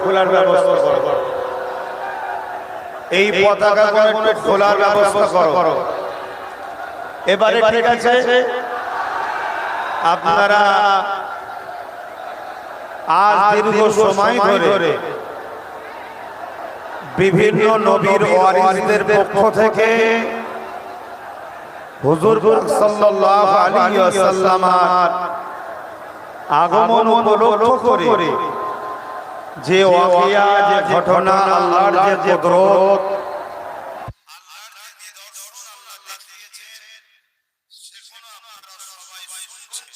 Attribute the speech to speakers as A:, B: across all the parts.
A: খোলার ব্যবস্থা করো, এই পতাকা একটু খোলার ব্যবস্থা করো। এবারে ঠিক আছে, আপনারা আজ দীর্ঘ সময় ধরে বিভিন্ন নবীর ওয়ারিসদের পক্ষ থেকে হুজুর পাক সাল্লাল্লাহু আলাইহি ওয়াসাল্লামের আগমন উপলক্ষ করে যে ওয়াকিয়া, যে ঘটনা, আল্লাহর যে কুদরত, আল্লাহর যে নিদর্শন আল্লাহ দেখিয়েছেন, সেগুলো আপনারা সবাই শুনছেন।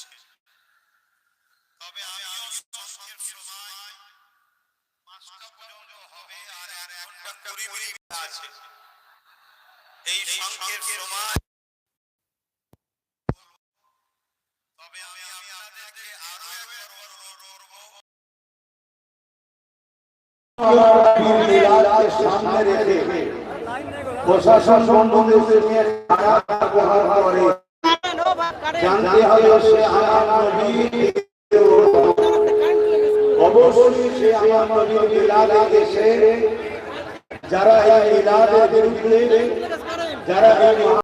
A: তবে আমিও সংক্ষেপ সময় 5টা পর্যন্ত হবে, আর 1 ঘন্টা 20 মিনিট আছে। এই সংক্ষেপ সময় তবে আমি আপনাদেরকে আরো একবার অনুরোধ করব, সামনে রেখে প্রশাসন বন্ধুদের নিয়ে খারাপ ব্যবহার করে, জানতে হবে সে আমার নবী, অবশ্যই সে আমার নবীর মিলাদে এসে যারা এই মিলাদের বিরুদ্ধে, যারা